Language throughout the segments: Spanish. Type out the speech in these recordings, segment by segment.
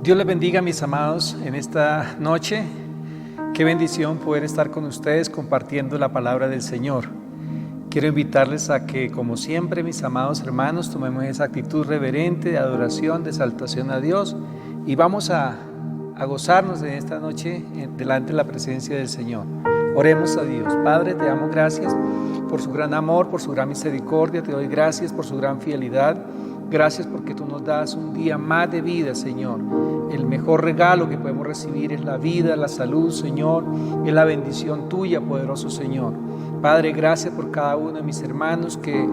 Dios les bendiga, mis amados, en esta noche. Qué bendición poder estar con ustedes compartiendo la palabra del Señor. Quiero invitarles a que, como siempre, mis amados hermanos, tomemos esa actitud reverente de adoración, de exaltación a Dios, y vamos a gozarnos en esta noche delante de la presencia del Señor. Oremos a Dios. Padre, te damos gracias por su gran amor, por su gran misericordia. Te doy gracias por su gran fidelidad. Gracias porque tú nos das un día más de vida, Señor. El mejor regalo que podemos recibir es la vida, la salud, Señor. Es la bendición tuya, poderoso Señor. Padre, gracias por cada uno de mis hermanos que,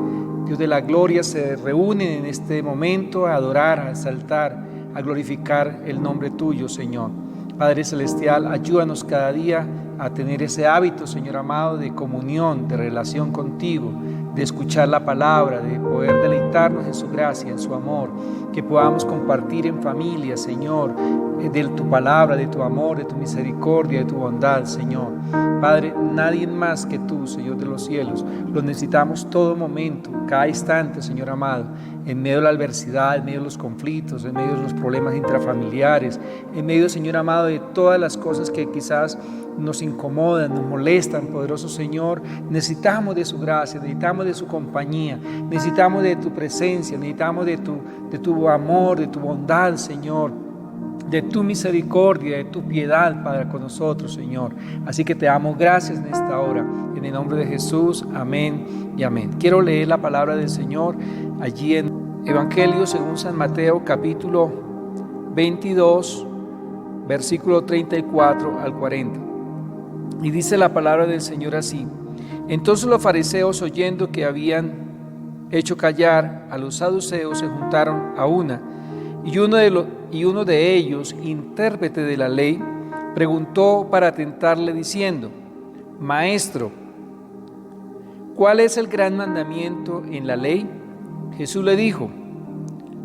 Dios de la gloria, se reúnen en este momento a adorar, a exaltar, a glorificar el nombre tuyo, Señor. Padre Celestial, ayúdanos cada día a tener ese hábito, Señor amado, de comunión, de relación contigo, de escuchar la palabra, de poder deleitarnos en su gracia, en su amor, que podamos compartir en familia, Señor, de tu palabra, de tu amor, de tu misericordia, de tu bondad, Señor. Padre, nadie más que tú, Señor de los cielos, lo necesitamos todo momento, cada instante, Señor amado, en medio de la adversidad, en medio de los conflictos, en medio de los problemas intrafamiliares, en medio, Señor amado, de todas las cosas que quizás nos incomodan, nos molestan, poderoso Señor. Necesitamos de su gracia, necesitamos de su compañía, necesitamos de tu presencia, necesitamos de tu amor, de tu bondad, Señor, de tu misericordia, de tu piedad, Padre, con nosotros, Señor. Así que te damos gracias en esta hora, en el nombre de Jesús, amén y amén. Quiero leer la palabra del Señor allí en Evangelio según San Mateo, capítulo 22, versículo 34 al 40. Y dice la palabra del Señor así: Entonces los fariseos, oyendo que habían hecho callar a los saduceos, se juntaron a una, y uno de ellos, intérprete de la ley, preguntó para tentarle diciendo: Maestro, ¿cuál es el gran mandamiento en la ley? Jesús le dijo: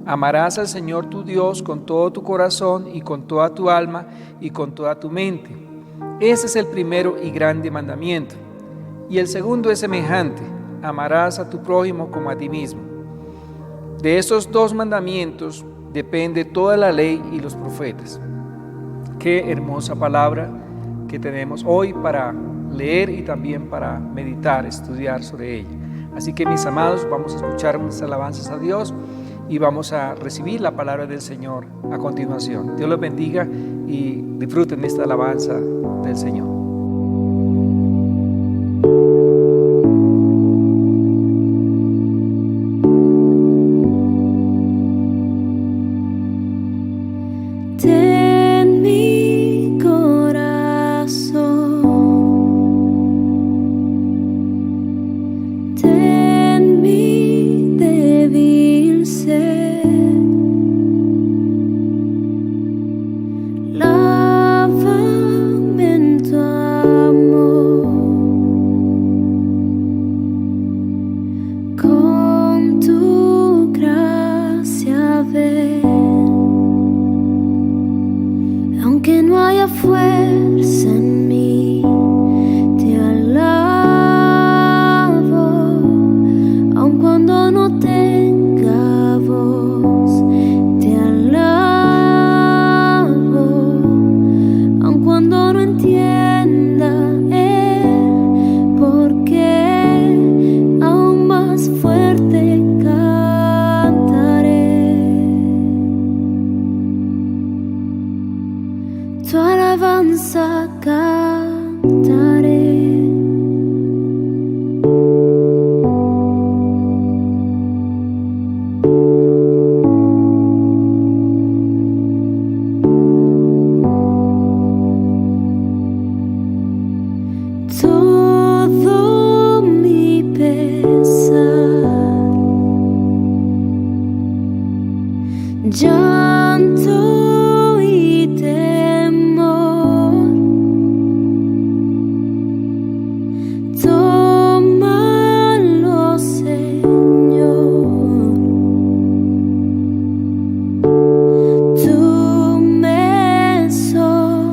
Amarás al Señor tu Dios con todo tu corazón y con toda tu alma y con toda tu mente. Ese es el primero y grande mandamiento. Y el segundo es semejante: amarás a tu prójimo como a ti mismo. De esos dos mandamientos depende toda la ley y los profetas. Qué hermosa palabra que tenemos hoy para leer y también para meditar, estudiar sobre ella. Así que, mis amados, vamos a escuchar unas alabanzas a Dios y vamos a recibir la palabra del Señor a continuación. Dios los bendiga y disfruten esta alabanza del Señor. Aunque no haya fuerza en mí, te alabo. Aun cuando no tenga voz, te alabo. Aun cuando no entienda el porqué, aún más fuerte cantaré. Tu alabanza cantaré. Todo mi pesar, llanto y temor, tómalo, Señor. Tú me sostendrás.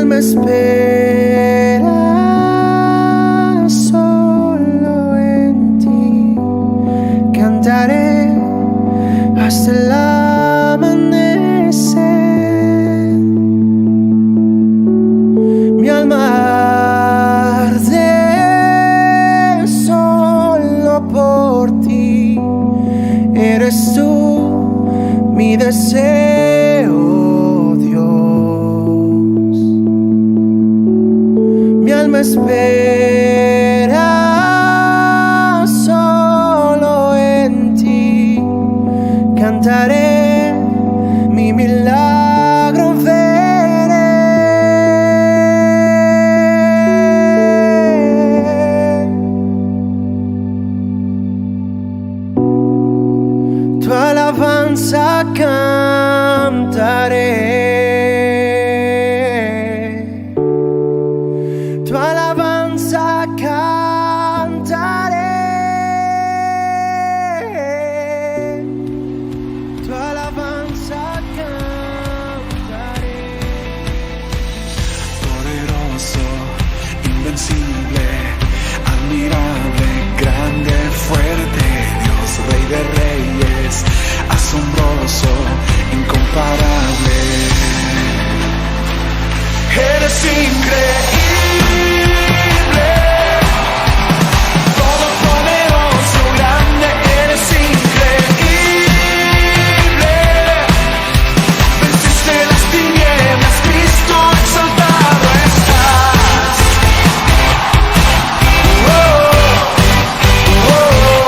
alma espera solo en ti. Cantaré hasta el amanecer. Mi alma arde solo por ti. Eres tú mi deseo, Dios. Mi alma espera solo en ti. Cantaré, mi milagro veré. Tu alabanza cantaré. Tu alabanza cantaré. Tu alabanza cantaré. Poderoso, invencible, admirable, grande, fuerte, Dios, Rey de Reyes, asombroso, incomparable. Eres increíble, todopoderoso, grande, eres increíble. Venciste las tinieblas, Cristo exaltado estás. Oh, oh, oh.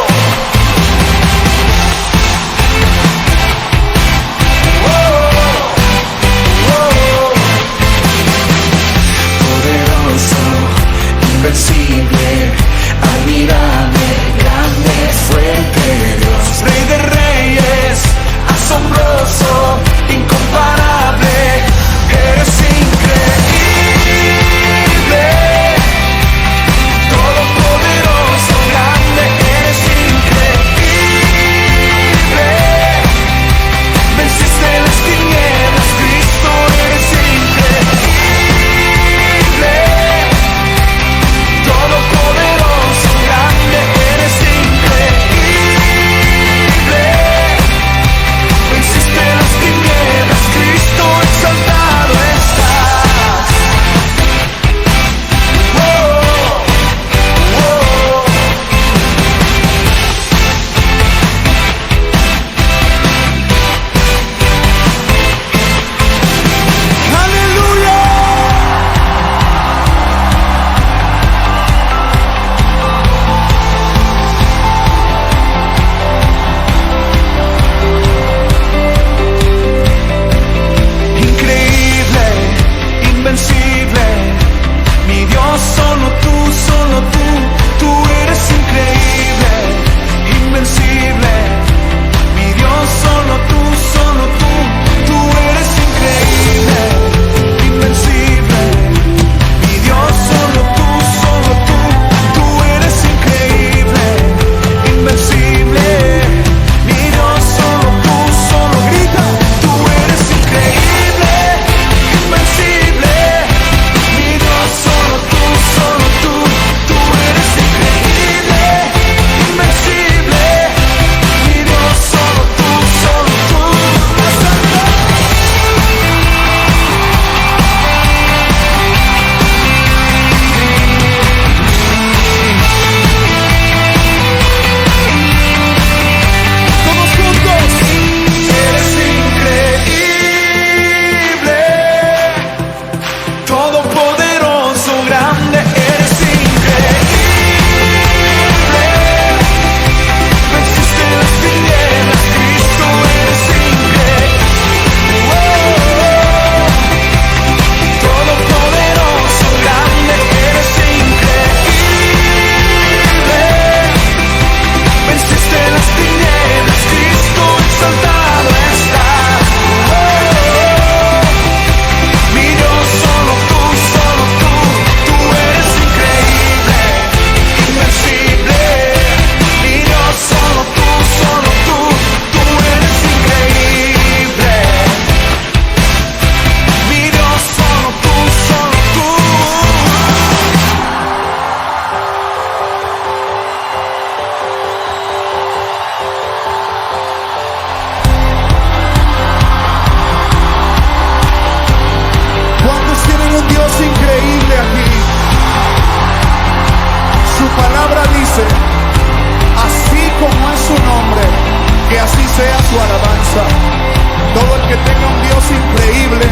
Todo el que tenga un Dios increíble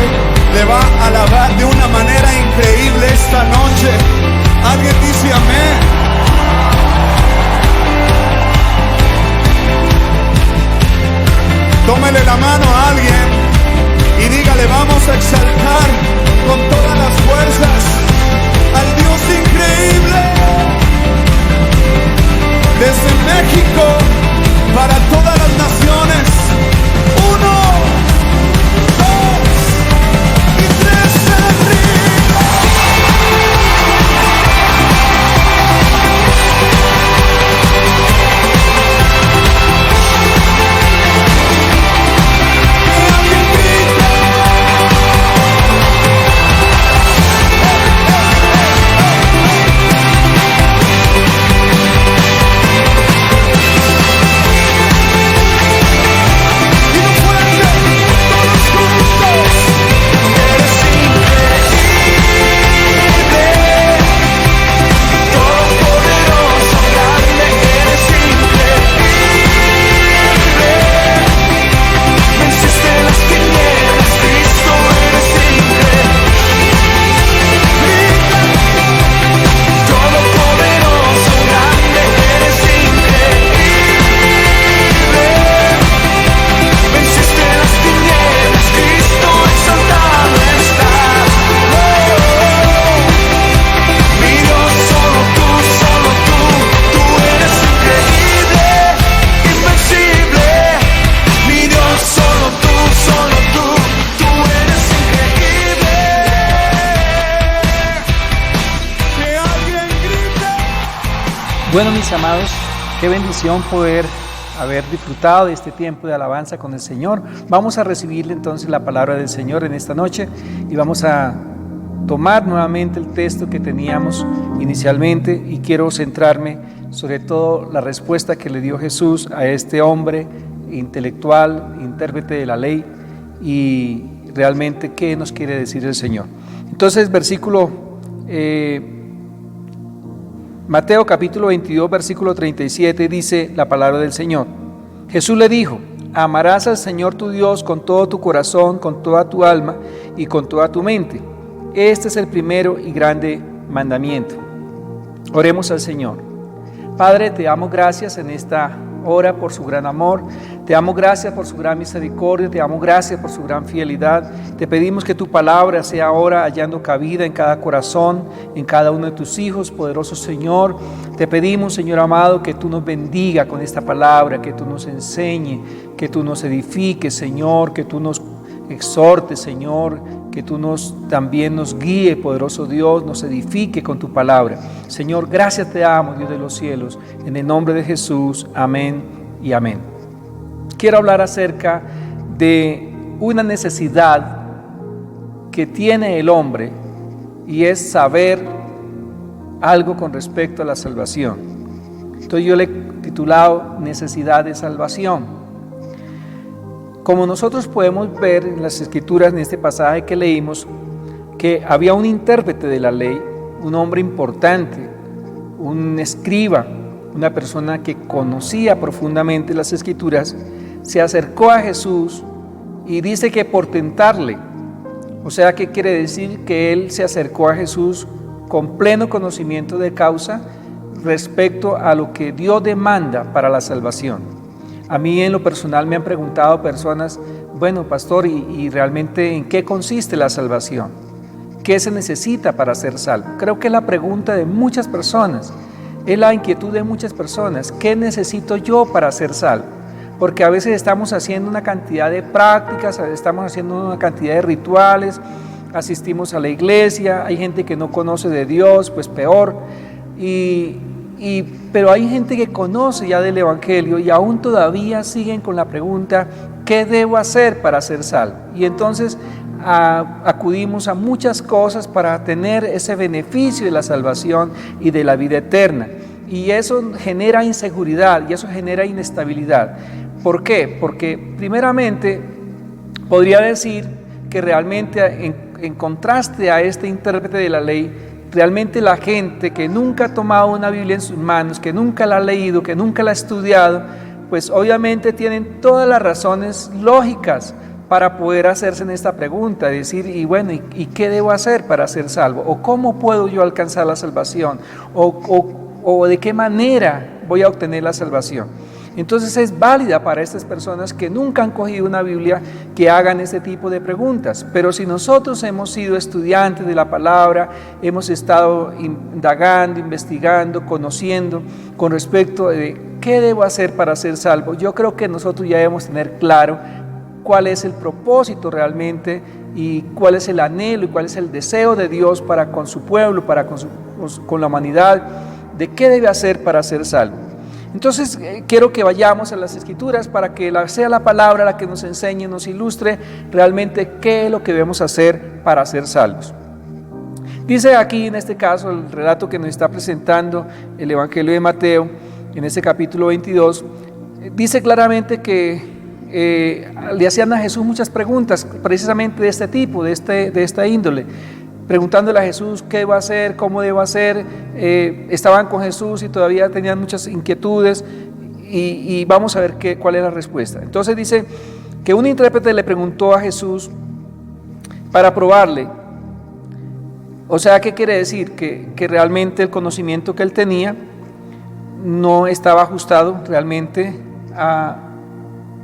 le va a alabar de una manera increíble esta noche. Alguien dice amén. Tómele la mano a alguien y dígale: vamos a exaltar con todas las fuerzas al Dios increíble. Desde México para todas las naciones. 1, 2 y 3 arriba. Que alguien grite. Bueno, mis amados, qué bendición poder haber disfrutado de este tiempo de alabanza con el Señor. Vamos a recibirle entonces la palabra del Señor en esta noche y vamos a tomar nuevamente el texto que teníamos inicialmente, y quiero centrarme sobre todo la respuesta que le dio Jesús a este hombre intelectual, intérprete de la ley, y realmente qué nos quiere decir el Señor. Entonces, Mateo capítulo 22, versículo 37 dice la palabra del Señor. Jesús le dijo: amarás al Señor tu Dios con todo tu corazón, con toda tu alma y con toda tu mente. Este es el primero y grande mandamiento. Oremos al Señor. Padre, te damos gracias en esta hora por su gran amor, te damos gracias por su gran misericordia, te damos gracias por su gran fidelidad. Te pedimos que tu palabra sea ahora hallando cabida en cada corazón, en cada uno de tus hijos, poderoso Señor. Te pedimos, Señor amado, que tú nos bendiga con esta palabra, que tú nos enseñe, que tú nos edifiques, Señor, que tú nos exhortes, Señor, que tú también nos guíe, poderoso Dios, nos edifique con tu palabra. Señor, gracias te damos, Dios de los cielos, en el nombre de Jesús, amén y amén. Quiero hablar acerca de una necesidad que tiene el hombre, y es saber algo con respecto a la salvación. Entonces yo le he titulado necesidad de salvación. Como nosotros podemos ver en las Escrituras, en este pasaje que leímos, que había un intérprete de la ley, un hombre importante, un escriba, una persona que conocía profundamente las Escrituras, se acercó a Jesús y dice que por tentarle. O sea, ¿qué quiere decir? Que él se acercó a Jesús con pleno conocimiento de causa respecto a lo que Dios demanda para la salvación. A mí en lo personal me han preguntado personas: bueno, pastor, ¿y realmente en qué consiste la salvación? ¿Qué se necesita para ser salvo? Creo que es la pregunta de muchas personas, es la inquietud de muchas personas. ¿Qué necesito yo para ser salvo? Porque a veces estamos haciendo una cantidad de prácticas, estamos haciendo una cantidad de rituales, asistimos a la iglesia, hay gente que no conoce de Dios, pues peor, pero hay gente que conoce ya del Evangelio y aún todavía siguen con la pregunta: ¿qué debo hacer para ser salvo? Y entonces acudimos a muchas cosas para tener ese beneficio de la salvación y de la vida eterna. Y eso genera inseguridad y eso genera inestabilidad. ¿Por qué? Porque primeramente podría decir que realmente en contraste a este intérprete de la ley, realmente la gente que nunca ha tomado una Biblia en sus manos, que nunca la ha leído, que nunca la ha estudiado, pues obviamente tienen todas las razones lógicas para poder hacerse en esta pregunta, decir, y bueno, ¿y qué debo hacer para ser salvo? ¿O cómo puedo yo alcanzar la salvación? ¿O de qué manera voy a obtener la salvación? Entonces es válida para estas personas que nunca han cogido una Biblia que hagan este tipo de preguntas. Pero si nosotros hemos sido estudiantes de la palabra, hemos estado indagando, investigando, conociendo con respecto de qué debo hacer para ser salvo, yo creo que nosotros ya debemos tener claro cuál es el propósito realmente y cuál es el anhelo y cuál es el deseo de Dios para con su pueblo, para con la humanidad, de qué debe hacer para ser salvo. Entonces quiero que vayamos a las Escrituras para que sea la palabra la que nos enseñe, nos ilustre realmente qué es lo que debemos hacer para ser salvos. Dice aquí en este caso el relato que nos está presentando el Evangelio de Mateo, en este capítulo 22, dice claramente que le hacían a Jesús muchas preguntas precisamente de este tipo, de esta índole, preguntándole a Jesús qué va a hacer, cómo debo hacer. Estaban con Jesús y todavía tenían muchas inquietudes y vamos a ver cuál es la respuesta. Entonces dice que un intérprete le preguntó a Jesús para probarle. O sea, ¿qué quiere decir? Que realmente el conocimiento que él tenía no estaba ajustado realmente a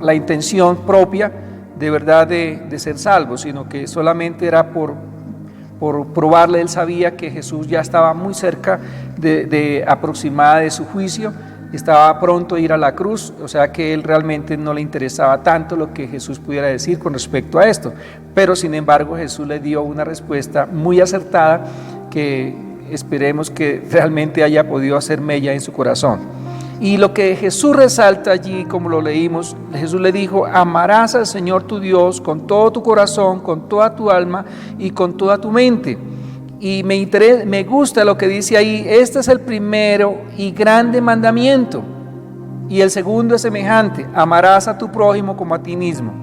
la intención propia de verdad de ser salvo, sino que solamente era por probarle. Él sabía que Jesús ya estaba muy cerca de aproximada de su juicio, estaba pronto a ir a la cruz, o sea que él realmente no le interesaba tanto lo que Jesús pudiera decir con respecto a esto, pero sin embargo Jesús le dio una respuesta muy acertada que esperemos que realmente haya podido hacer mella en su corazón. Y lo que Jesús resalta allí, como lo leímos, Jesús le dijo: amarás al Señor tu Dios con todo tu corazón, con toda tu alma y con toda tu mente. Y me gusta lo que dice ahí: este es el primero y grande mandamiento. Y el segundo es semejante: amarás a tu prójimo como a ti mismo.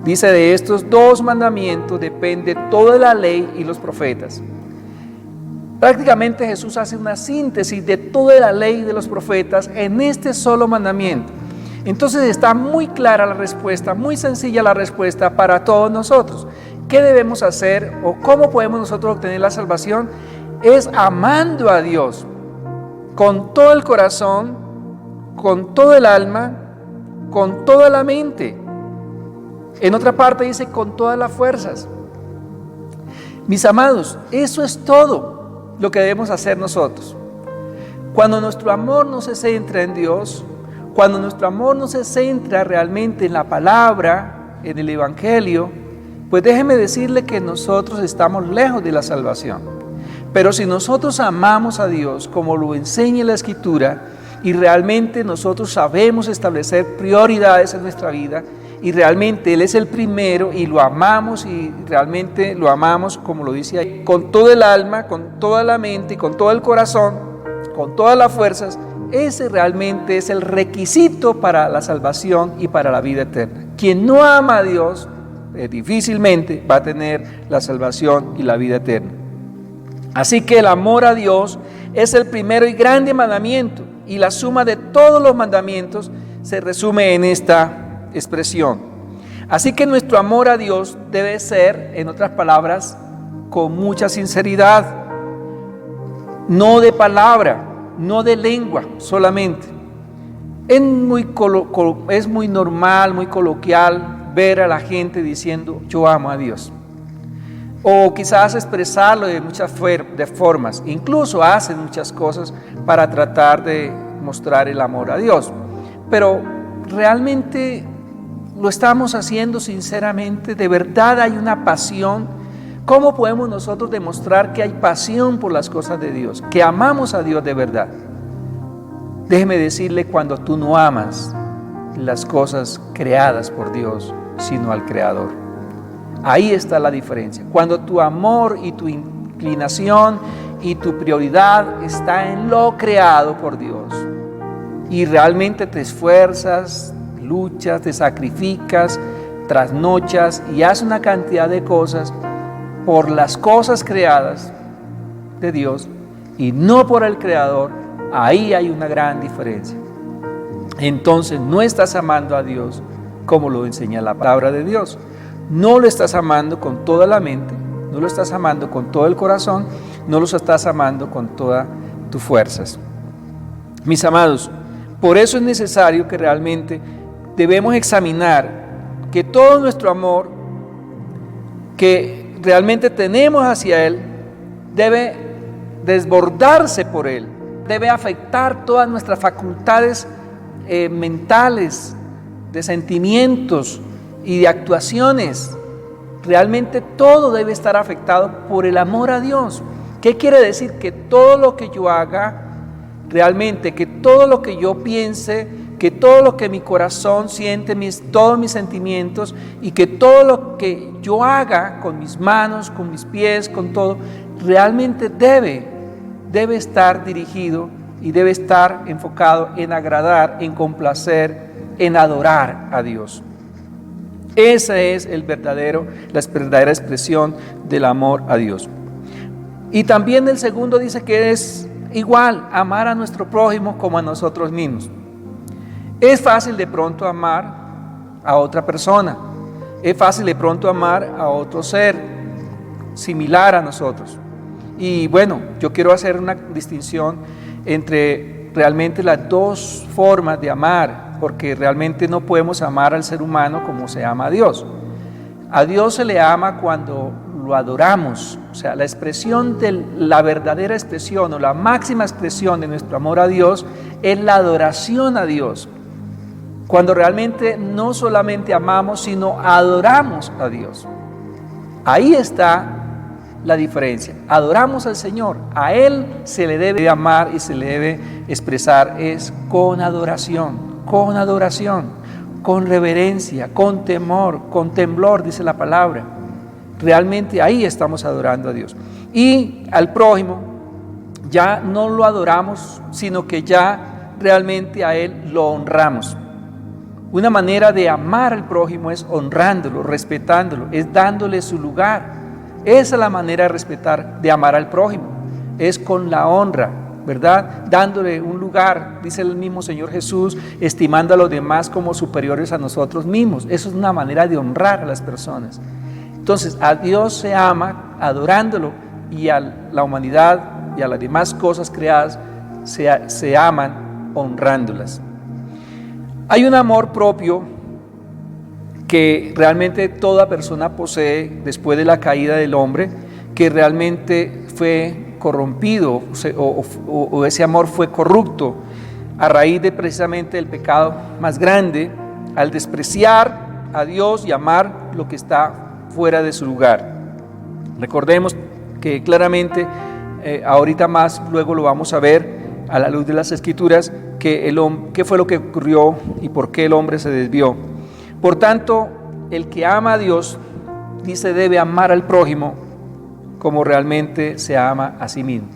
Dice: de estos dos mandamientos depende toda la ley y los profetas. Prácticamente Jesús hace una síntesis de toda la ley de los profetas en este solo mandamiento. Entonces está muy clara la respuesta, muy sencilla la respuesta para todos nosotros. ¿Qué debemos hacer o cómo podemos nosotros obtener la salvación? Es amando a Dios con todo el corazón, con todo el alma, con toda la mente. En otra parte dice con todas las fuerzas. Mis amados, eso es todo lo que debemos hacer nosotros. Cuando nuestro amor no se centra en Dios, cuando nuestro amor no se centra realmente en la palabra, en el Evangelio, pues déjeme decirle que nosotros estamos lejos de la salvación. Pero si nosotros amamos a Dios como lo enseña la Escritura y realmente nosotros sabemos establecer prioridades en nuestra vida y realmente Él es el primero y lo amamos y realmente lo amamos como lo dice ahí, con todo el alma, con toda la mente y con todo el corazón, con todas las fuerzas, ese realmente es el requisito para la salvación y para la vida eterna. Quien no ama a Dios difícilmente va a tener la salvación y la vida eterna. Así que el amor a Dios es el primero y grande mandamiento, y la suma de todos los mandamientos se resume en esta expresión. Así que nuestro amor a Dios debe ser, en otras palabras, con mucha sinceridad, no de palabra, no de lengua solamente. Es muy normal, muy coloquial ver a la gente diciendo yo amo a Dios, o quizás expresarlo de muchas formas, incluso hacen muchas cosas para tratar de mostrar el amor a Dios, pero realmente lo estamos haciendo sinceramente. De verdad hay una pasión. ¿Cómo podemos nosotros demostrar que hay pasión por las cosas de Dios, que amamos a Dios de verdad? Déjeme decirle, cuando tú no amas las cosas creadas por Dios, sino al Creador. Ahí está la diferencia. Cuando tu amor y tu inclinación y tu prioridad está en lo creado por Dios y realmente te esfuerzas, luchas, te sacrificas, trasnochas y haces una cantidad de cosas por las cosas creadas de Dios y no por el Creador, ahí hay una gran diferencia. Entonces no estás amando a Dios como lo enseña la palabra de Dios. No lo estás amando con toda la mente, no lo estás amando con todo el corazón, no lo estás amando con todas tus fuerzas. Mis amados, por eso es necesario que realmente debemos examinar que todo nuestro amor que realmente tenemos hacia Él debe desbordarse por Él, debe afectar todas nuestras facultades mentales, de sentimientos y de actuaciones. Realmente todo debe estar afectado por el amor a Dios. ¿Qué quiere decir? Que todo lo que yo haga, realmente, que todo lo que yo piense, que todo lo que mi corazón siente, todos mis sentimientos, y que todo lo que yo haga con mis manos, con mis pies, con todo, realmente debe estar dirigido y debe estar enfocado en agradar, en complacer, en adorar a Dios. Esa es la verdadera expresión del amor a Dios. Y también el segundo dice que es igual, amar a nuestro prójimo como a nosotros mismos. Es fácil de pronto amar a otra persona, es fácil de pronto amar a otro ser similar a nosotros. Y bueno, yo quiero hacer una distinción entre realmente las dos formas de amar, porque realmente no podemos amar al ser humano como se ama a Dios. A Dios se le ama cuando lo adoramos, o sea, la verdadera expresión o la máxima expresión de nuestro amor a Dios es la adoración a Dios. Cuando realmente no solamente amamos, sino adoramos a Dios. Ahí está la diferencia. Adoramos al Señor, a Él se le debe amar y se le debe expresar es con adoración, con reverencia, con temor, con temblor, dice la palabra. Realmente ahí estamos adorando a Dios. Y al prójimo ya no lo adoramos, sino que ya realmente a Él lo honramos. Una manera de amar al prójimo es honrándolo, respetándolo, es dándole su lugar. Esa es la manera de respetar, de amar al prójimo, es con la honra, ¿verdad? Dándole un lugar, dice el mismo Señor Jesús, estimando a los demás como superiores a nosotros mismos. Eso es una manera de honrar a las personas. Entonces, a Dios se ama adorándolo y a la humanidad y a las demás cosas creadas se aman honrándolas. Hay un amor propio que realmente toda persona posee después de la caída del hombre, que realmente fue corrompido o ese amor fue corrupto a raíz de precisamente el pecado más grande, al despreciar a Dios y amar lo que está fuera de su lugar. Recordemos que claramente, ahorita más, luego lo vamos a ver a la luz de las Escrituras, qué fue lo que ocurrió y por qué el hombre se desvió. Por tanto, el que ama a Dios, dice, debe amar al prójimo como realmente se ama a sí mismo.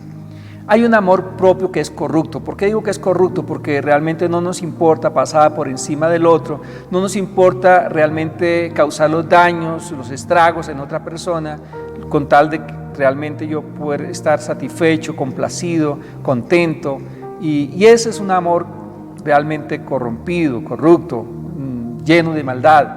Hay un amor propio que es corrupto. ¿Por qué digo que es corrupto? Porque realmente no nos importa pasar por encima del otro, no nos importa realmente causar los daños, los estragos en otra persona, con tal de realmente yo poder estar satisfecho, complacido, contento. Y ese es un amor realmente corrompido, corrupto, lleno de maldad.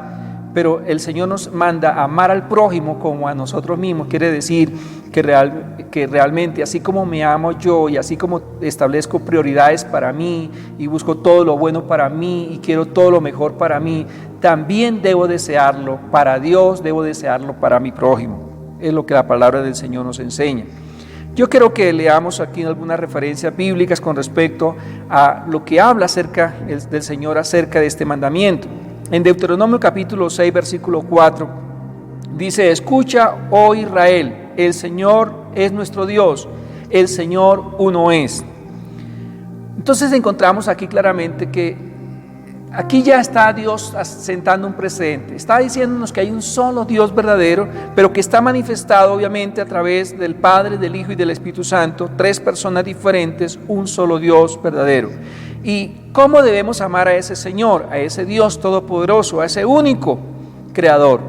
Pero el Señor nos manda a amar al prójimo como a nosotros mismos. Quiere decir que realmente así como me amo yo y así como establezco prioridades para mí y busco todo lo bueno para mí y quiero todo lo mejor para mí, también debo desearlo para Dios, debo desearlo para mi prójimo. Es lo que la palabra del Señor nos enseña. Yo quiero que leamos aquí algunas referencias bíblicas con respecto a lo que habla del Señor acerca de este mandamiento. En Deuteronomio capítulo 6, versículo 4, dice: escucha, oh Israel, el Señor es nuestro Dios, el Señor uno es. Entonces encontramos aquí claramente que aquí ya está Dios sentando un precedente. Está diciéndonos que hay un solo Dios verdadero, pero que está manifestado obviamente a través del Padre, del Hijo y del Espíritu Santo, tres personas diferentes, un solo Dios verdadero. ¿Y cómo debemos amar a ese Señor, a ese Dios todopoderoso, a ese único Creador?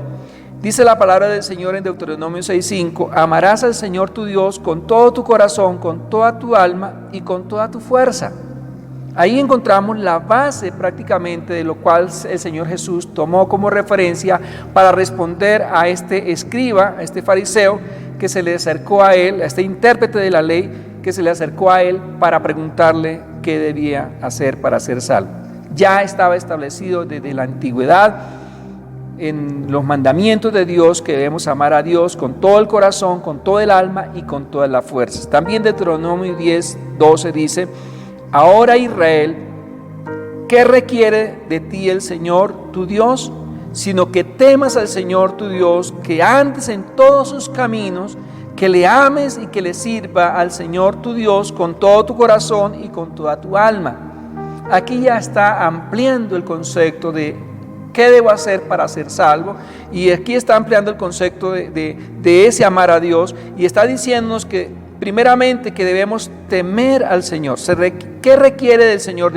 Dice la palabra del Señor en Deuteronomio 6:5: amarás al Señor tu Dios con todo tu corazón, con toda tu alma y con toda tu fuerza. Ahí encontramos la base prácticamente de lo cual el Señor Jesús tomó como referencia para responder a este escriba, a este fariseo que se le acercó a él, a este intérprete de la ley que se le acercó a él para preguntarle qué debía hacer para ser salvo. Ya estaba establecido desde la antigüedad en los mandamientos de Dios que debemos amar a Dios con todo el corazón, con todo el alma y con todas las fuerzas. También Deuteronomio 10:12 dice: ahora Israel, ¿qué requiere de ti el Señor tu Dios? Sino que temas al Señor tu Dios, que andes en todos sus caminos, que le ames y que le sirva al Señor tu Dios con todo tu corazón y con toda tu alma. Aquí ya está ampliando el concepto de qué debo hacer para ser salvo, y aquí está ampliando el concepto de ese amar a Dios, y está diciéndonos que primeramente que debemos temer al Señor. ¿Qué requiere del Señor?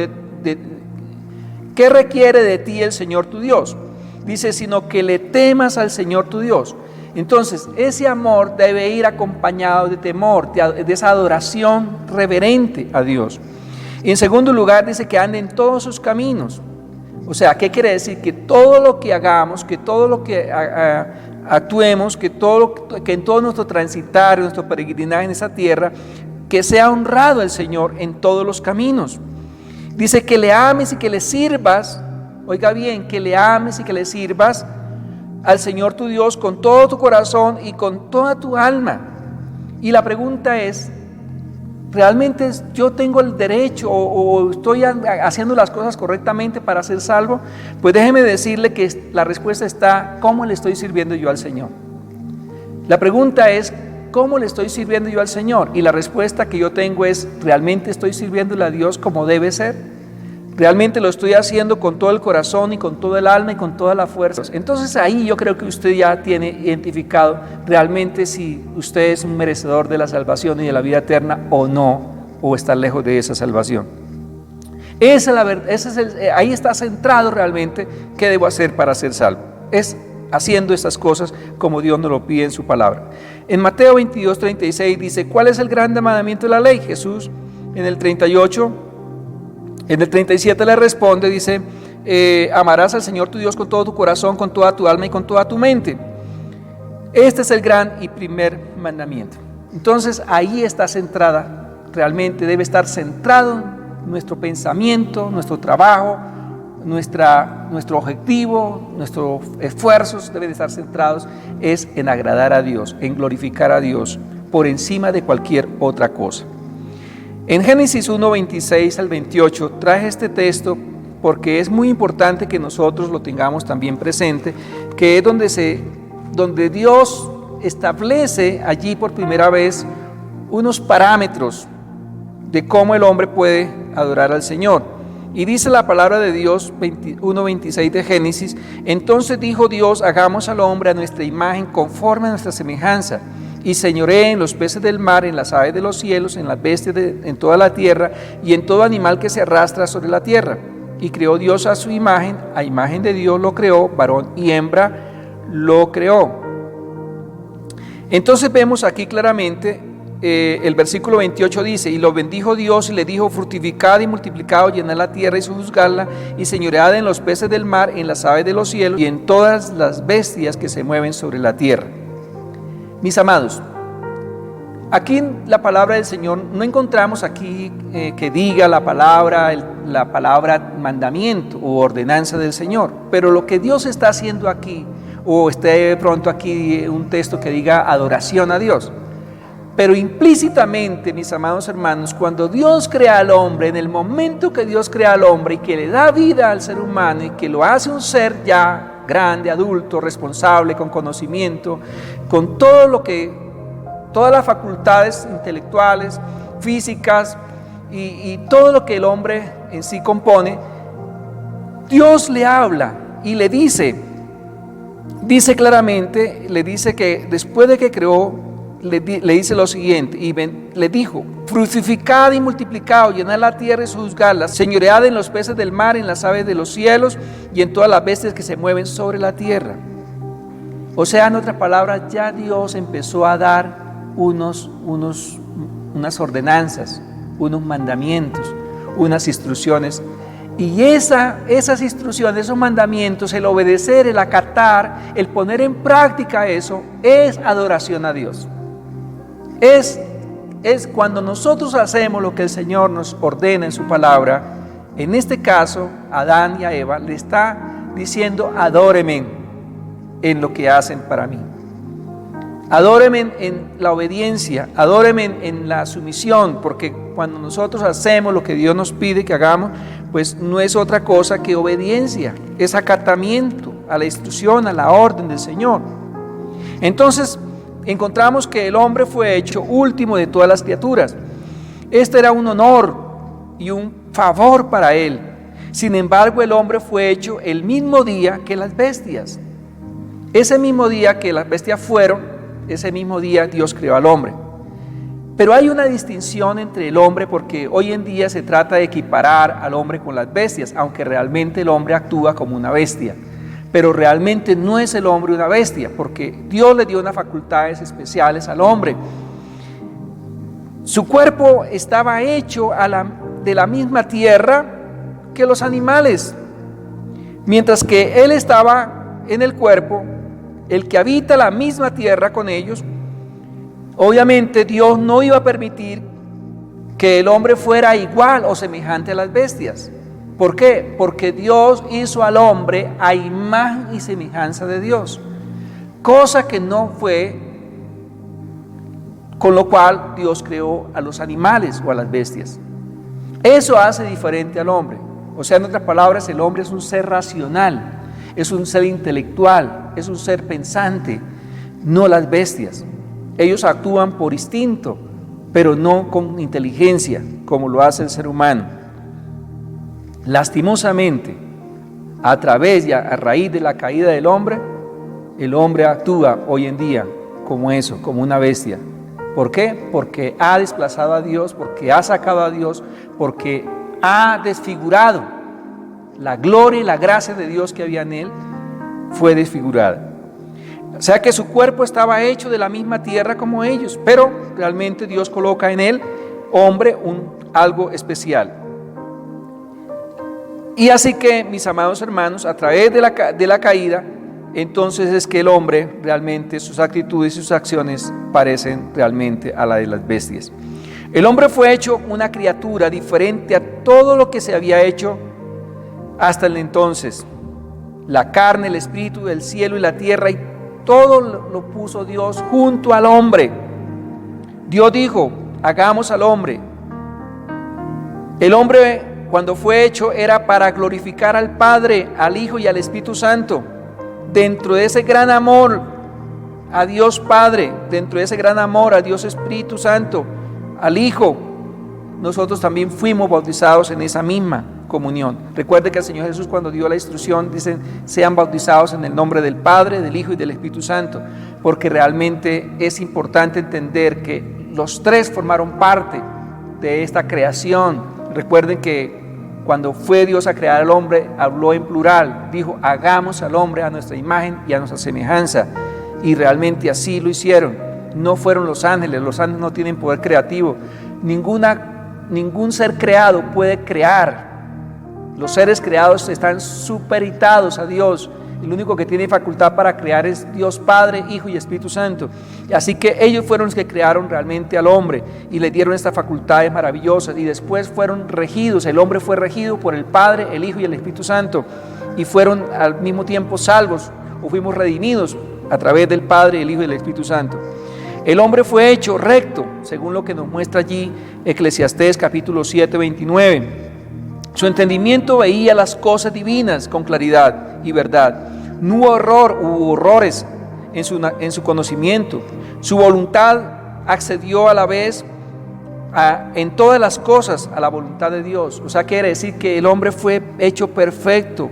¿Qué requiere de ti el Señor tu Dios? Dice, sino que le temas al Señor tu Dios. Entonces, ese amor debe ir acompañado de temor, de esa adoración reverente a Dios. Y en segundo lugar, dice que ande en todos sus caminos. O sea, ¿qué quiere decir? Que todo lo que hagamos, que todo lo que actuemos, que en todo nuestro transitar, nuestro peregrinaje en esa tierra, que sea honrado el Señor en todos los caminos. Dice que le ames y que le sirvas, oiga bien, que le ames y que le sirvas al Señor tu Dios con todo tu corazón y con toda tu alma. Y la pregunta es, ¿realmente yo tengo el derecho o estoy haciendo las cosas correctamente para ser salvo? Pues déjeme decirle que la respuesta está: ¿cómo le estoy sirviendo yo al Señor? La pregunta es: ¿cómo le estoy sirviendo yo al Señor? Y la respuesta que yo tengo es: ¿realmente estoy sirviéndole a Dios como debe ser? ¿Realmente lo estoy haciendo con todo el corazón y con todo el alma y con todas las fuerzas? Entonces ahí yo creo que usted ya tiene identificado realmente si usted es un merecedor de la salvación y de la vida eterna o no, o está lejos de esa salvación. Ahí está centrado realmente qué debo hacer para ser salvo. Es haciendo estas cosas como Dios nos lo pide en su palabra. En Mateo 22:36 dice: ¿cuál es el gran mandamiento de la ley? Jesús en el 37 le responde, dice: amarás al Señor tu Dios con todo tu corazón, con toda tu alma y con toda tu mente. Este es el gran y primer mandamiento. Entonces ahí está centrada, realmente debe estar centrado nuestro pensamiento, nuestro trabajo, nuestro objetivo, nuestros esfuerzos deben estar centrados en agradar a Dios, en glorificar a Dios por encima de cualquier otra cosa. En Génesis 1:26 al 28 traje este texto porque es muy importante que nosotros lo tengamos también presente, que es donde Dios establece allí por primera vez unos parámetros de cómo el hombre puede adorar al Señor. Y dice la palabra de Dios 1:26 de Génesis: entonces dijo Dios: hagamos al hombre a nuestra imagen, conforme a nuestra semejanza, y señoree en los peces del mar, en las aves de los cielos, en las bestias en toda la tierra y en todo animal que se arrastra sobre la tierra. Y creó Dios a su imagen, a imagen de Dios lo creó, varón y hembra lo creó. Entonces vemos aquí claramente, el versículo 28 dice: y lo bendijo Dios y le dijo: fructificad y multiplicad, llenad la tierra y sojuzgadla, y señoread en los peces del mar, en las aves de los cielos y en todas las bestias que se mueven sobre la tierra. Mis amados, aquí en la palabra del Señor no encontramos aquí que diga la palabra mandamiento o ordenanza del Señor, pero lo que Dios está haciendo aquí, o esté de pronto aquí un texto que diga adoración a Dios, pero implícitamente, mis amados hermanos, cuando Dios crea al hombre, en el momento que Dios crea al hombre y que le da vida al ser humano y que lo hace un ser ya grande, adulto, responsable, con conocimiento, con todas las facultades intelectuales, físicas y todo lo que el hombre en sí compone, Dios le habla y le dice claramente, le dice que después de que creó, le dice lo siguiente: y le dijo: fructificad y multiplicad, llenad la tierra y sojuzgadla, señoread en los peces del mar, en las aves de los cielos y en todas las bestias que se mueven sobre la tierra. O sea, en otras palabras, ya Dios empezó a dar unas ordenanzas, unos mandamientos, unas instrucciones. Y esas instrucciones, esos mandamientos, el obedecer, el acatar, el poner en práctica eso, es adoración a Dios. Es cuando nosotros hacemos lo que el Señor nos ordena en su palabra. En este caso, a Adán y a Eva le está diciendo: adórenme en lo que hacen para mí. Adórenme en la obediencia, adórenme en la sumisión, porque cuando nosotros hacemos lo que Dios nos pide que hagamos, pues no es otra cosa que obediencia, es acatamiento a la instrucción, a la orden del Señor. Entonces, encontramos que el hombre fue hecho último de todas las criaturas. Este era un honor y un favor para él. Sin embargo, el hombre fue hecho el mismo día que las bestias. Ese mismo día que las bestias fueron, ese mismo día Dios creó al hombre. Pero hay una distinción entre el hombre, porque hoy en día se trata de equiparar al hombre con las bestias, aunque realmente el hombre actúa como una bestia. Pero realmente no es el hombre una bestia, porque Dios le dio unas facultades especiales al hombre. Su cuerpo estaba hecho de la misma tierra que los animales, mientras que él estaba en el cuerpo, el que habita la misma tierra con ellos. Obviamente Dios no iba a permitir que el hombre fuera igual o semejante a las bestias. ¿Por qué? Porque Dios hizo al hombre a imagen y semejanza de Dios, cosa que no fue con lo cual Dios creó a los animales o a las bestias. Eso hace diferente al hombre. O sea, en otras palabras, el hombre es un ser racional, es un ser intelectual, es un ser pensante, no las bestias. Ellos actúan por instinto, pero no con inteligencia, como lo hace el ser humano. Lastimosamente, a través y a raíz de la caída del hombre, el hombre actúa hoy en día como eso, como una bestia. ¿Por qué? Porque ha desplazado a Dios, porque ha sacado a Dios, porque ha desfigurado la gloria y la gracia de Dios que había en él, fue desfigurada. O sea que su cuerpo estaba hecho de la misma tierra como ellos, pero realmente Dios coloca en él, hombre, algo especial. Y así que, mis amados hermanos, a través de la caída, entonces es que el hombre realmente, sus actitudes y sus acciones parecen realmente a la de las bestias. El hombre fue hecho una criatura diferente a todo lo que se había hecho hasta el entonces. La carne, el espíritu, el cielo y la tierra, y todo lo puso Dios junto al hombre. Dios dijo: hagamos al hombre. El hombre, cuando fue hecho, era para glorificar al Padre, al Hijo y al Espíritu Santo. Dentro de ese gran amor a Dios Padre, dentro de ese gran amor a Dios Espíritu Santo, al Hijo, nosotros también fuimos bautizados en esa misma comunión. Recuerde que el Señor Jesús, cuando dio la instrucción, dicen: sean bautizados en el nombre del Padre, del Hijo y del Espíritu Santo, porque realmente es importante entender que los tres formaron parte de esta creación. Recuerden que cuando fue Dios a crear al hombre, habló en plural, dijo: hagamos al hombre a nuestra imagen y a nuestra semejanza, y realmente así lo hicieron. No fueron los ángeles no tienen poder creativo, ningún ser creado puede crear. Los seres creados están supeditados a Dios. El único que tiene facultad para crear es Dios Padre, Hijo y Espíritu Santo. Así que ellos fueron los que crearon realmente al hombre y le dieron estas facultades maravillosas, y después fueron regidos. El hombre fue regido por el Padre, el Hijo y el Espíritu Santo, y fueron al mismo tiempo salvos, o fuimos redimidos a través del Padre, el Hijo y el Espíritu Santo. El hombre fue hecho recto, según lo que nos muestra allí Eclesiastés capítulo 7, 29. Su entendimiento veía las cosas divinas con claridad y verdad. No hubo horrores en su conocimiento. Su voluntad accedió a la vez en todas las cosas a la voluntad de Dios. O sea, quiere decir que el hombre fue hecho perfecto,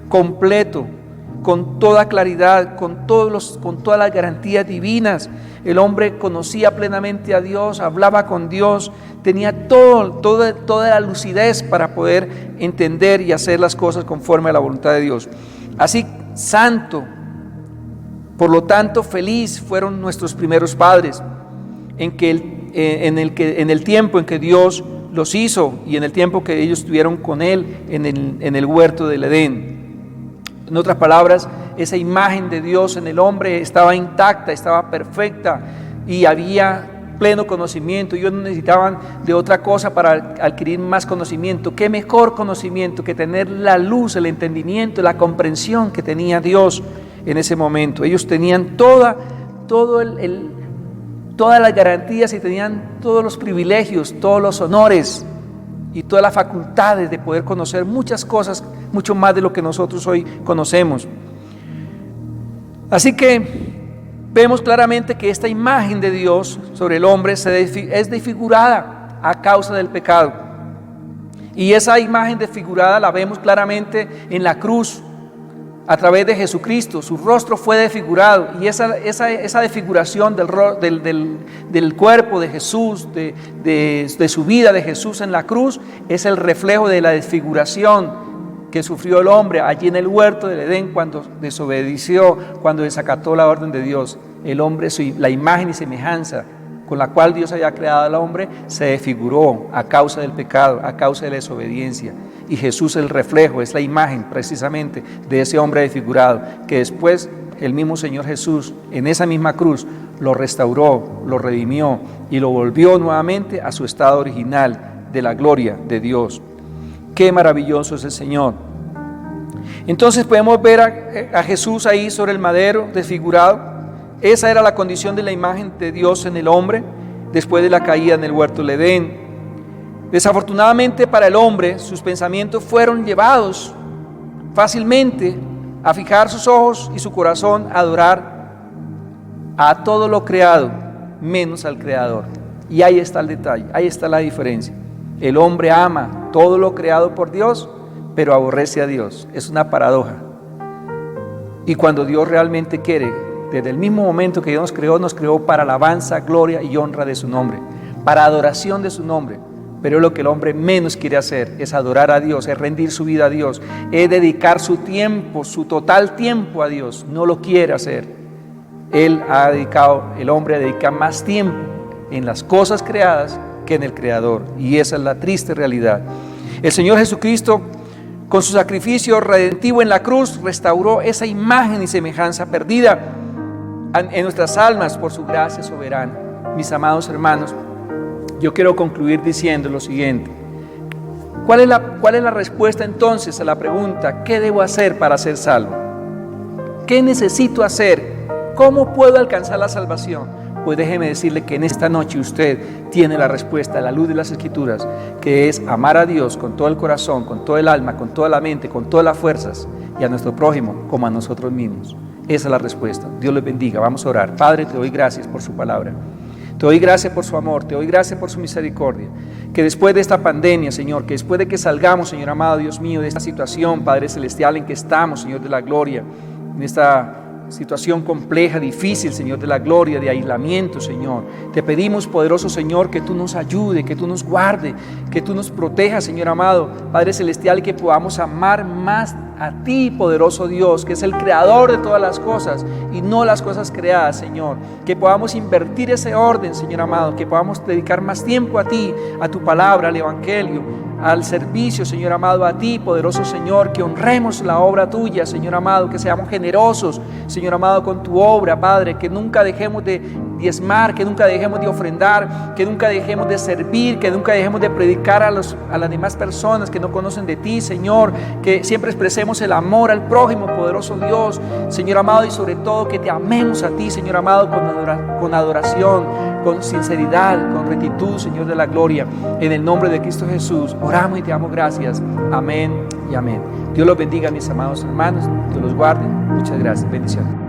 completo, con toda claridad, con todas las garantías divinas. El hombre conocía plenamente a Dios, hablaba con Dios, tenía toda la lucidez para poder entender y hacer las cosas conforme a la voluntad de Dios. Así, santo, por lo tanto, feliz fueron nuestros primeros padres, en el tiempo en que Dios los hizo y en el tiempo que ellos estuvieron con Él en el huerto del Edén. En otras palabras, esa imagen de Dios en el hombre estaba intacta, estaba perfecta y había pleno conocimiento. Ellos no necesitaban de otra cosa para adquirir más conocimiento. ¿Qué mejor conocimiento que tener la luz, el entendimiento, la comprensión que tenía Dios en ese momento? Ellos tenían todas las garantías y tenían todos los privilegios, todos los honores y todas las facultades de poder conocer muchas cosas, mucho más de lo que nosotros hoy conocemos. Así que vemos claramente que esta imagen de Dios sobre el hombre es desfigurada a causa del pecado. Y esa imagen desfigurada la vemos claramente en la cruz, a través de Jesucristo. Su rostro fue desfigurado y esa desfiguración del cuerpo de Jesús, de su vida de Jesús en la cruz, es el reflejo de la desfiguración que sufrió el hombre allí en el huerto del Edén cuando desobedeció, cuando desacató la orden de Dios. El hombre, la imagen y semejanza con la cual Dios había creado al hombre, se desfiguró a causa del pecado, a causa de la desobediencia. Y Jesús es el reflejo, es la imagen precisamente de ese hombre desfigurado, que después el mismo Señor Jesús en esa misma cruz lo restauró, lo redimió y lo volvió nuevamente a su estado original de la gloria de Dios. Qué maravilloso es el Señor. Entonces podemos ver a Jesús ahí sobre el madero desfigurado. Esa era la condición de la imagen de Dios en el hombre después de la caída en el huerto del Edén. Desafortunadamente para el hombre, sus pensamientos fueron llevados fácilmente a fijar sus ojos y su corazón a adorar a todo lo creado, menos al Creador. Y ahí está el detalle, ahí está la diferencia. El hombre ama todo lo creado por Dios, pero aborrece a Dios. Es una paradoja. Y cuando Dios realmente quiere, desde el mismo momento que Dios nos creó para alabanza, gloria y honra de su nombre, para adoración de su nombre. Pero lo que el hombre menos quiere hacer es adorar a Dios, es rendir su vida a Dios, es dedicar su tiempo, su total tiempo a Dios. No lo quiere hacer. El hombre dedica más tiempo en las cosas creadas que en el Creador. Y esa es la triste realidad. El Señor Jesucristo, con su sacrificio redentivo en la cruz, restauró esa imagen y semejanza perdida en nuestras almas por su gracia soberana. Mis amados hermanos, yo quiero concluir diciendo lo siguiente. ¿Cuál es la respuesta entonces a la pregunta, ¿qué debo hacer para ser salvo? ¿Qué necesito hacer? ¿Cómo puedo alcanzar la salvación? Pues déjeme decirle que en esta noche usted tiene la respuesta a la luz de las Escrituras, que es amar a Dios con todo el corazón, con todo el alma, con toda la mente, con todas las fuerzas, y a nuestro prójimo como a nosotros mismos. Esa es la respuesta. Dios les bendiga. Vamos a orar. Padre, te doy gracias por su palabra. Te doy gracias por su amor, te doy gracias por su misericordia. Que después de esta pandemia, Señor, que después de que salgamos, Señor amado, Dios mío, de esta situación, Padre Celestial, en que estamos, Señor de la gloria, en esta situación compleja, difícil, Señor de la gloria, de aislamiento, Señor. Te pedimos, poderoso Señor, que tú nos ayude, que tú nos guarde, que tú nos protejas, Señor amado, Padre Celestial, y que podamos amar más a ti, poderoso Dios, que es el creador de todas las cosas y no las cosas creadas, Señor. Que podamos invertir ese orden, Señor amado, que podamos dedicar más tiempo a ti, a tu palabra, al evangelio, al servicio, Señor amado, a ti, poderoso Señor, que honremos la obra tuya, Señor amado, que seamos generosos, Señor amado, con tu obra, Padre, que nunca dejemos de diezmar, que nunca dejemos de ofrendar, que nunca dejemos de servir, que nunca dejemos de predicar a las demás personas que no conocen de ti, Señor, que siempre expresemos el amor al prójimo, poderoso Dios, Señor amado, y sobre todo que te amemos a ti, Señor amado, con adoración, con sinceridad, con rectitud, Señor de la gloria, en el nombre de Cristo Jesús. Oramos y te damos gracias. Amén y amén. Dios los bendiga, mis amados hermanos. Dios los guarde. Muchas gracias. Bendiciones.